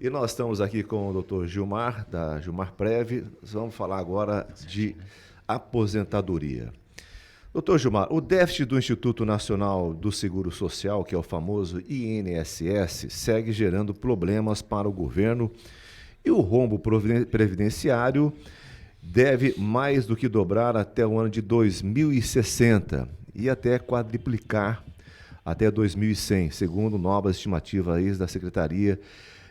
E nós estamos aqui com o doutor Gilmar, da Gilmar Prev. Vamos falar agora de aposentadoria. Doutor Gilmar, o déficit do Instituto Nacional do Seguro Social, que é o famoso INSS, segue gerando problemas para o governo e o rombo previdenciário deve mais do que dobrar até o ano de 2060 e até quadriplicar até 2100, segundo novas estimativas da Secretaria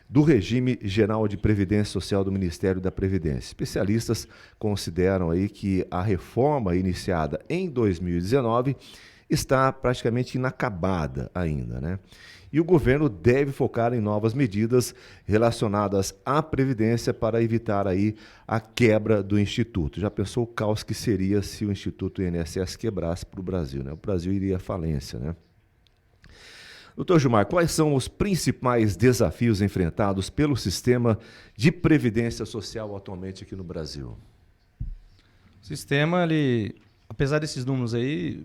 do Regime Geral de Previdência Social do Ministério da Previdência. Especialistas consideram aí que a reforma iniciada em 2019 está praticamente inacabada ainda, né? E o governo deve focar em novas medidas relacionadas à Previdência para evitar aí a quebra do Instituto. Já pensou o caos que seria se o Instituto INSS quebrasse para o Brasil, né? O Brasil iria à falência, né? Doutor Gilmar, quais são os principais desafios enfrentados pelo sistema de previdência social atualmente aqui no Brasil? O sistema, apesar desses números aí,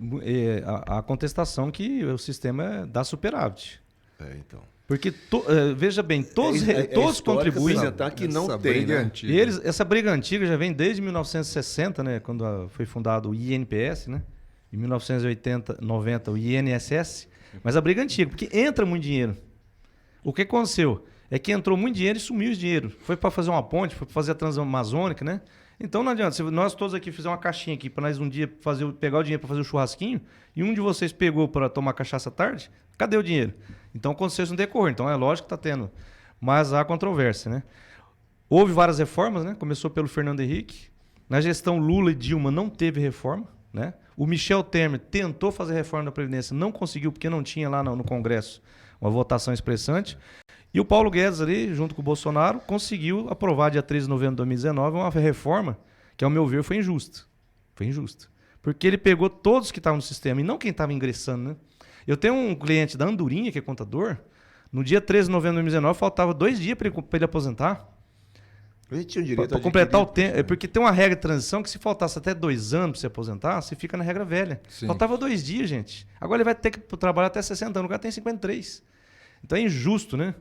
a contestação que o sistema dá superávit. Então. Porque, veja bem, todos contribuem. Que não tem, né? Essa briga antiga já vem desde 1960, né, quando foi fundado o INPS, né? Em 1980, 90, o INSS. Mas a briga é antiga, porque entra muito dinheiro. O que aconteceu? É que entrou muito dinheiro e sumiu o dinheiro. Foi para fazer uma ponte, foi para fazer a Transamazônica, né? Então não adianta, se nós todos aqui fizermos uma caixinha aqui para nós um dia pegar o dinheiro para fazer o churrasquinho e um de vocês pegou para tomar cachaça à tarde, cadê o dinheiro? Então aconteceu isso no decorrer. Então é lógico que está tendo. Mas há controvérsia, né? Houve várias reformas, né? Começou pelo Fernando Henrique. Na gestão Lula e Dilma não teve reforma, né? O Michel Temer tentou fazer reforma da Previdência, não conseguiu porque não tinha lá no Congresso uma votação expressante. E o Paulo Guedes ali, junto com o Bolsonaro, conseguiu aprovar dia 13 de novembro de 2019 uma reforma que, ao meu ver, foi injusta. Foi injusta. Porque ele pegou todos que estavam no sistema e não quem estava ingressando, né? Eu tenho um cliente da Andorinha, que é contador, no dia 13 de novembro de 2019 faltava 2 dias para ele aposentar. Ele tinha o direito para completar o tempo. É porque tem uma regra de transição que se faltasse até 2 anos para você aposentar, você fica na regra velha. Sim. Faltava 2 dias, gente. Agora ele vai ter que trabalhar até 60 anos, o cara tem 53. Então é injusto, né?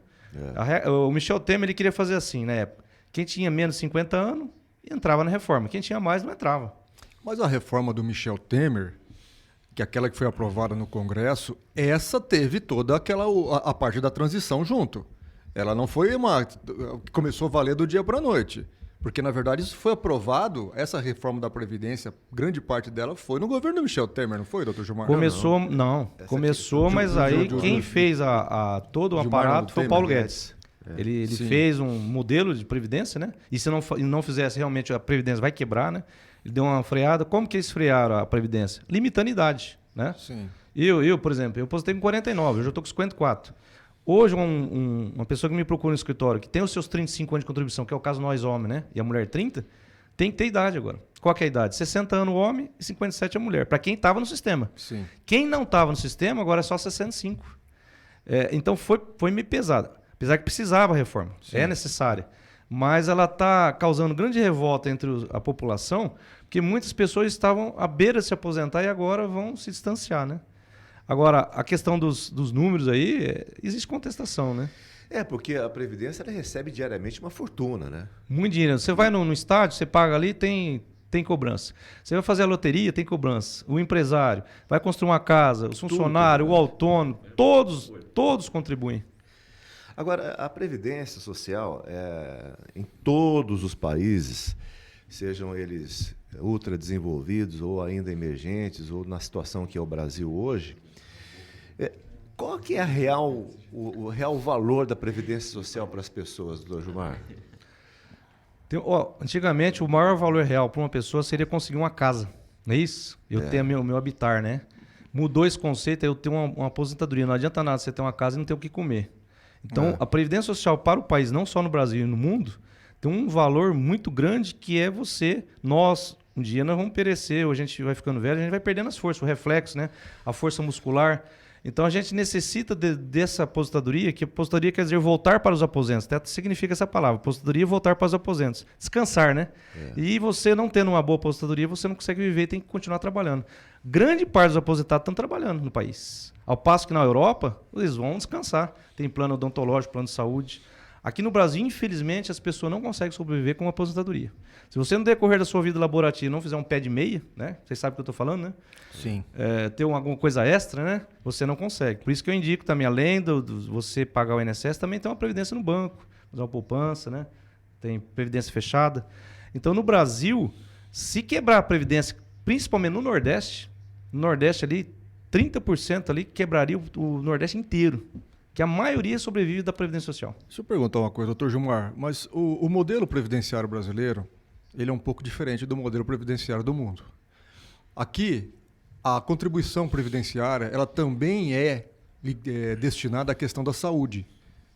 O Michel Temer ele queria fazer assim na época. Quem tinha menos de 50 anos entrava na reforma. Quem tinha mais não entrava. Mas a reforma do Michel Temer, que é aquela que foi aprovada no Congresso, essa teve toda a parte da transição junto. Ela não foi uma que começou a valer do dia para a noite. Porque, na verdade, isso foi aprovado, essa reforma da Previdência, grande parte dela foi no governo do Michel Temer, não foi, doutor Gilmar? Começou, mas aí quem fez todo o aparato foi o Paulo Guedes. Ele fez um modelo de Previdência, né? E se não fizesse realmente a Previdência vai quebrar, né? Ele deu uma freada. Como que eles frearam a Previdência? Limitando a idade, né? Sim. Eu, por exemplo, eu aposentei com 49, eu já estou com 54. Hoje, uma pessoa que me procura no escritório, que tem os seus 35 anos de contribuição, que é o caso nós homens, né? E a mulher 30, tem que ter idade agora. Qual que é a idade? 60 anos o homem e 57 a mulher. Para quem estava no sistema. Sim. Quem não estava no sistema, agora é só 65. Então, foi meio pesado. Apesar que precisava a reforma. Sim. É necessária. Mas ela está causando grande revolta entre a população, porque muitas pessoas estavam à beira de se aposentar e agora vão se distanciar, né? Agora, a questão dos números aí, existe contestação, né? Porque a Previdência ela recebe diariamente uma fortuna, né? Muito dinheiro. Você vai no estádio, você paga ali, tem cobrança. Você vai fazer a loteria, tem cobrança. O empresário vai construir uma casa, o funcionário, o autônomo, todos contribuem. Agora, a Previdência Social, em todos os países, sejam eles ultra desenvolvidos ou ainda emergentes, ou na situação que é o Brasil hoje, qual que é o real valor da Previdência Social para as pessoas, doutor Gilmar? Antigamente, o maior valor real para uma pessoa seria conseguir uma casa, não é isso? Eu tenho meu habitar, né? Mudou esse conceito, eu tenho uma aposentadoria. Não adianta nada você ter uma casa e não ter o que comer. Então, a Previdência Social para o país, não só no Brasil e no mundo, tem um valor muito grande que é um dia nós vamos perecer, ou a gente vai ficando velho, a gente vai perdendo as forças, o reflexo, né? A força muscular. Então a gente necessita dessa aposentadoria, que aposentadoria quer dizer voltar para os aposentos, até significa essa palavra, aposentadoria voltar para os aposentos, descansar, né? E você não tendo uma boa aposentadoria, você não consegue viver e tem que continuar trabalhando. Grande parte dos aposentados estão trabalhando no país. Ao passo que na Europa, eles vão descansar. Tem plano odontológico, plano de saúde. Aqui no Brasil, infelizmente, as pessoas não conseguem sobreviver com uma aposentadoria. Se você no decorrer da sua vida laborativa não fizer um pé de meia, né? Vocês sabem o que eu estou falando, né? Sim. Ter alguma coisa extra, né? Você não consegue. Por isso que eu indico também, além do você pagar o INSS, também tem uma previdência no banco, fazer uma poupança, né? Tem previdência fechada. Então, no Brasil, se quebrar a previdência, principalmente no Nordeste ali, 30% ali quebraria o Nordeste inteiro. Que a maioria sobrevive da Previdência Social. Deixa eu perguntar uma coisa, doutor Gilmar, mas o modelo previdenciário brasileiro, ele é um pouco diferente do modelo previdenciário do mundo. Aqui, a contribuição previdenciária, ela também é destinada à questão da saúde,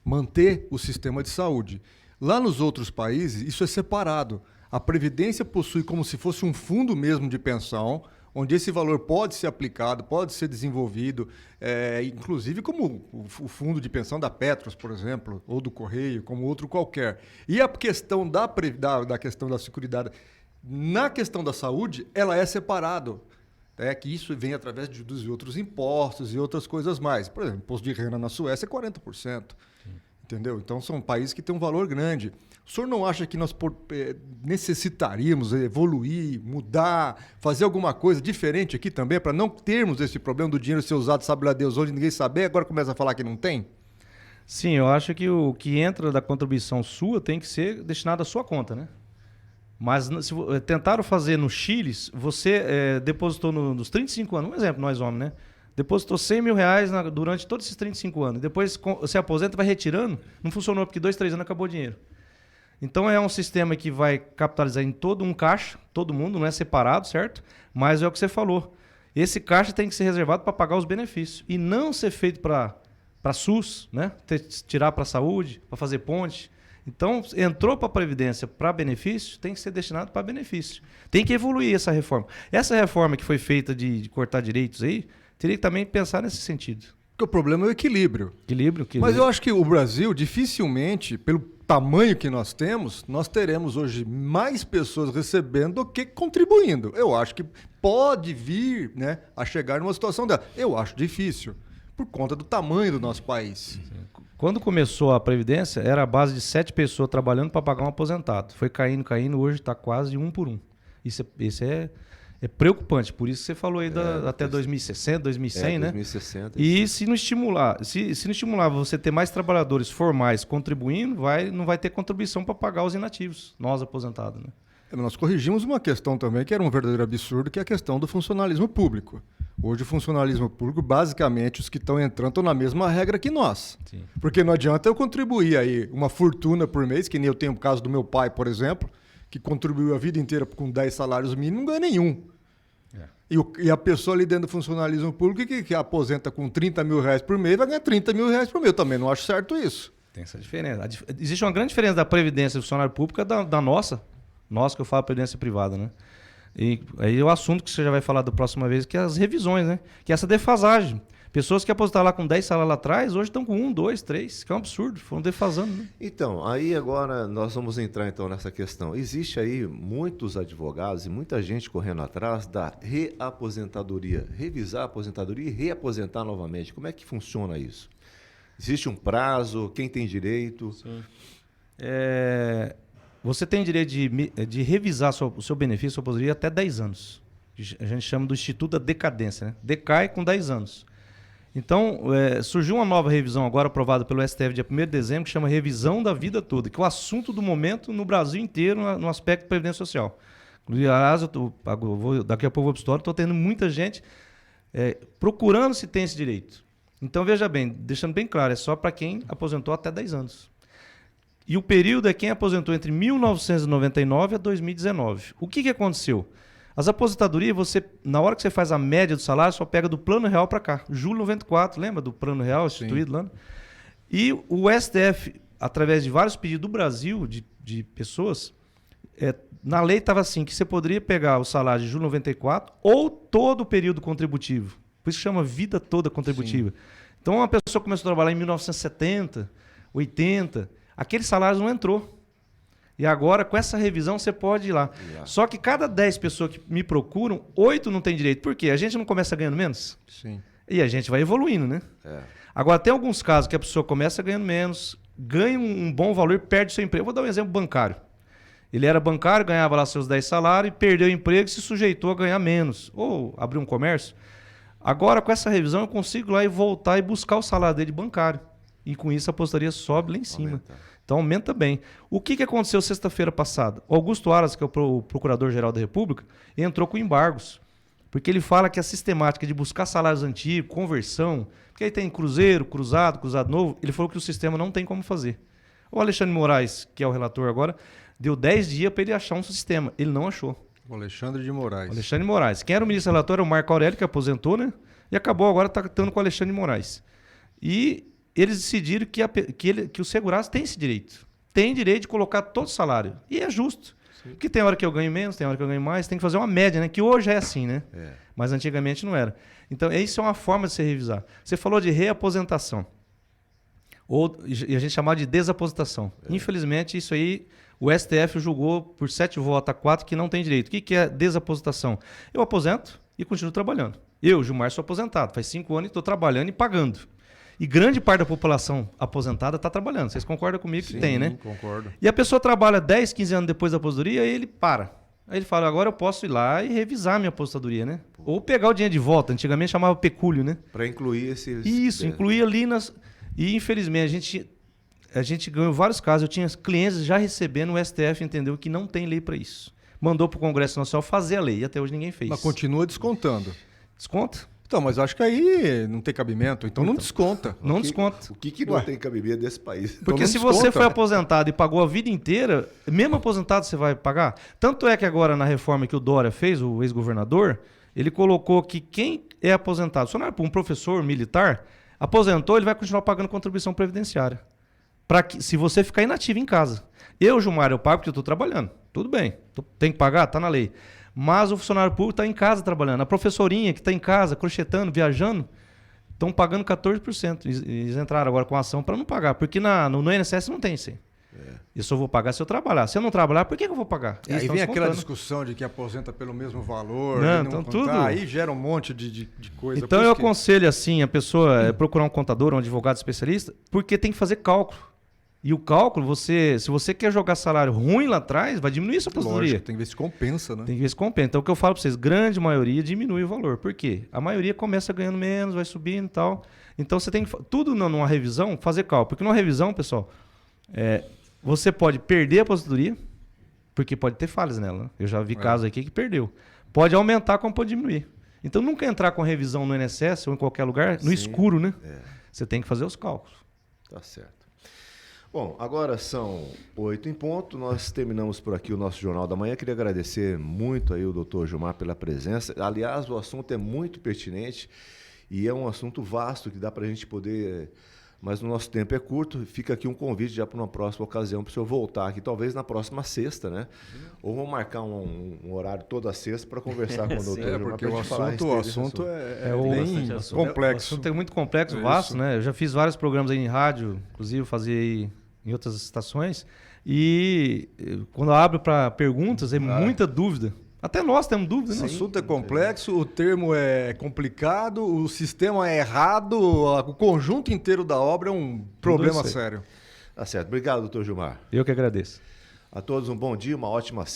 manter o sistema de saúde. Lá nos outros países, isso é separado. A Previdência possui como se fosse um fundo mesmo de pensão, onde esse valor pode ser aplicado, pode ser desenvolvido, inclusive como o fundo de pensão da Petros, por exemplo, ou do Correio, como outro qualquer. E a questão da questão da Seguridade, na questão da saúde, ela é separado. Que isso vem através dos outros impostos e outras coisas mais. Por exemplo, imposto de renda na Suécia é 40%. Entendeu? Então, são países que têm um valor grande. O senhor não acha que nós necessitaríamos evoluir, mudar, fazer alguma coisa diferente aqui também, para não termos esse problema do dinheiro ser usado, sabe lá Deus onde, ninguém saber, agora começa a falar que não tem? Sim, eu acho que o que entra da contribuição sua tem que ser destinado à sua conta, né? Mas se tentaram fazer no Chile, você depositou nos 35 anos, um exemplo, nós homens, né? Depositou R$100.000 durante todos esses 35 anos. Depois você aposenta, vai retirando. Não funcionou, porque 2, 3 anos acabou o dinheiro. Então é um sistema que vai capitalizar em todo um caixa, todo mundo, não é separado, certo? Mas é o que você falou. Esse caixa tem que ser reservado para pagar os benefícios. E não ser feito para SUS, né? Tirar para a saúde, para fazer ponte. Então, entrou para a Previdência para benefício, tem que ser destinado para benefício. Tem que evoluir essa reforma. Essa reforma que foi feita de cortar direitos aí, teria que também pensar nesse sentido. Porque o problema é o equilíbrio. Equilíbrio. Mas eu acho que o Brasil, dificilmente, pelo tamanho que nós temos, nós teremos hoje mais pessoas recebendo do que contribuindo. Eu acho que pode vir, né, a chegar numa situação dela. Eu acho difícil, por conta do tamanho do nosso país. Quando começou a Previdência, era a base de 7 pessoas trabalhando para pagar um aposentado. Foi caindo, hoje está quase 1 por 1. Isso é preocupante, por isso que você falou aí até 2060, 2100, né? 2060. E se não estimular, se não estimular você ter mais trabalhadores formais contribuindo, não vai ter contribuição para pagar os inativos, nós aposentados, né? Nós corrigimos uma questão também que era um verdadeiro absurdo, que é a questão do funcionalismo público. Hoje o funcionalismo público, basicamente, os que estão entrando estão na mesma regra que nós. Sim. Porque não adianta eu contribuir aí uma fortuna por mês, que nem eu tenho o caso do meu pai, por exemplo, que contribuiu a vida inteira com 10 salários mínimos, não ganha nenhum. E a pessoa ali dentro do funcionalismo público que aposenta com R$30.000 por mês vai ganhar R$30.000 por mês. Eu também não acho certo isso. Tem essa diferença. Existe uma grande diferença da Previdência do funcionário público da nossa que eu falo Previdência privada, né? E aí o assunto que você já vai falar da próxima vez, que é as revisões, né? Que é essa defasagem. Pessoas que aposentaram lá com 10 salários lá atrás, hoje estão com 1, 2, 3, que é um absurdo, foram defasando, né? Então, aí agora nós vamos entrar então nessa questão. Existe aí muitos advogados e muita gente correndo atrás da reaposentadoria, revisar a aposentadoria e reaposentar novamente. Como é que funciona isso? Existe um prazo? Quem tem direito? Sim. Você tem direito de revisar o seu benefício, sua aposentadoria, até 10 anos. A gente chama do Instituto da Decadência, né? Decai com 10 anos. Então, surgiu uma nova revisão agora aprovada pelo STF dia 1º de dezembro, que chama Revisão da Vida Toda, que é o assunto do momento no Brasil inteiro no aspecto de previdência social. Aliás, daqui a pouco eu vou para a história, estou tendo muita gente procurando se tem esse direito. Então, veja bem, deixando bem claro, é só para quem aposentou até 10 anos. E o período é quem aposentou entre 1999 a 2019. O que aconteceu? As aposentadorias, na hora que você faz a média do salário, só pega do Plano Real para cá. Julho 94, lembra do Plano Real instituído lá? E o STF, através de vários pedidos do Brasil, de pessoas, na lei estava assim, que você poderia pegar o salário de julho 94 ou todo o período contributivo. Por isso que chama vida toda contributiva. Sim. Então, uma pessoa começou a trabalhar em 1970, 80, aquele salário não entrou. E agora, com essa revisão, você pode ir lá. Só que cada 10 pessoas que me procuram, 8 não tem direito. Por quê? A gente não começa ganhando menos? Sim. E a gente vai evoluindo, né? Agora, tem alguns casos que a pessoa começa ganhando menos, ganha um bom valor e perde seu emprego. Eu vou dar um exemplo bancário. Ele era bancário, ganhava lá seus 10 salários, perdeu o emprego e se sujeitou a ganhar menos. Ou abriu um comércio. Agora, com essa revisão, eu consigo lá e voltar e buscar o salário dele bancário. E com isso a aposentadoria sobe lá em cima. Então aumenta bem. O que aconteceu sexta-feira passada? O Augusto Aras, que é o Procurador-Geral da República, entrou com embargos. Porque ele fala que a sistemática de buscar salários antigos, conversão, porque aí tem cruzeiro, cruzado novo, ele falou que o sistema não tem como fazer. O Alexandre Moraes, que é o relator agora, deu 10 dias para ele achar um sistema. Ele não achou. O Alexandre de Moraes. Alexandre Moraes. Quem era o ministro relator era o Marco Aurélio, que aposentou, né? E acabou agora estando com o Alexandre de Moraes. E eles decidiram que o segurado tem esse direito. Tem direito de colocar todo o salário. E é justo. Sim. Porque tem hora que eu ganho menos, tem hora que eu ganho mais, tem que fazer uma média, né? Que hoje é assim, né? Mas antigamente não era. Então, isso é uma forma de se revisar. Você falou de reaposentação. E a gente chamava de desaposentação. Infelizmente, isso aí, o STF julgou por 7 votos a 4 que não tem direito. O que é desaposentação? Eu aposento e continuo trabalhando. Eu, Gilmar, sou aposentado. Faz 5 anos e estou trabalhando e pagando. E grande parte da população aposentada está trabalhando. Vocês concordam comigo? Sim, que tem, né? Sim, concordo. E a pessoa trabalha 10, 15 anos depois da aposentadoria e ele para. Aí ele fala, agora eu posso ir lá e revisar minha aposentadoria, né? Ou pegar o dinheiro de volta. Antigamente chamava pecúlio, né? Para incluir esses... Isso, incluir ali nas... E infelizmente a gente ganhou vários casos. Eu tinha clientes já recebendo, o STF entendeu que não tem lei para isso. Mandou para o Congresso Nacional fazer a lei e até hoje ninguém fez. Mas continua descontando. Desconta? Então, mas acho que aí não tem cabimento, então não desconta. Não desconta. O que não tem cabimento desse país? Porque Então se não você desconta. foi aposentado e pagou a vida inteira, mesmo aposentado você vai pagar? Tanto é que agora na reforma que o Dória fez, o ex-governador, ele colocou que quem é aposentado, um professor militar, aposentou, ele vai continuar pagando contribuição previdenciária. Se você ficar inativo em casa. Eu, Gilmar, eu pago porque eu estou trabalhando. Tudo bem. Tem que pagar? Está na lei. Mas o funcionário público está em casa trabalhando. A professorinha que está em casa, crochetando, viajando, estão pagando 14%. Eles entraram agora com a ação para não pagar. Porque no INSS não tem isso aí. Eu só vou pagar se eu trabalhar. Se eu não trabalhar, por que eu vou pagar? E aí vem aquela discussão de que aposenta pelo mesmo valor. Não, então tudo... Aí gera um monte de coisa. Então eu aconselho assim, a pessoa procurar um contador, um advogado especialista, porque tem que fazer cálculo. E o cálculo, se você quer jogar salário ruim lá atrás, vai diminuir sua aposentadoria. Lógico, tem que ver se compensa, né? Tem que ver se compensa. Então o que eu falo para vocês, grande maioria diminui o valor. Por quê? A maioria começa ganhando menos, vai subindo e tal. Então você tem que, tudo numa revisão, fazer cálculo. Porque numa revisão, pessoal, você pode perder a aposentadoria, porque pode ter falhas nela. Né? Eu já vi casos aqui que perdeu. Pode aumentar como pode diminuir. Então nunca entrar com revisão no INSS ou em qualquer lugar, no escuro, né? Você tem que fazer os cálculos. Tá certo. Bom, agora são 8 em ponto, nós terminamos por aqui o nosso Jornal da Manhã. Queria agradecer muito aí o doutor Gilmar pela presença. Aliás, o assunto é muito pertinente e é um assunto vasto que dá para a gente poder... Mas o nosso tempo é curto, fica aqui um convite já para uma próxima ocasião para o senhor voltar aqui, talvez na próxima sexta, né? Ou vamos marcar um horário toda sexta para conversar com o doutor Gilmar. Porque o assunto é bem complexo. O assunto é muito complexo, vasto, né? Eu já fiz vários programas aí em rádio, inclusive fazia aí em outras estações, e quando eu abro para perguntas, é muita dúvida. Até nós temos dúvidas, né? O assunto é complexo, o termo é complicado, o sistema é errado, o conjunto inteiro da obra é um problema sério. Tá certo. Obrigado, doutor Gilmar. Eu que agradeço. A todos um bom dia, uma ótima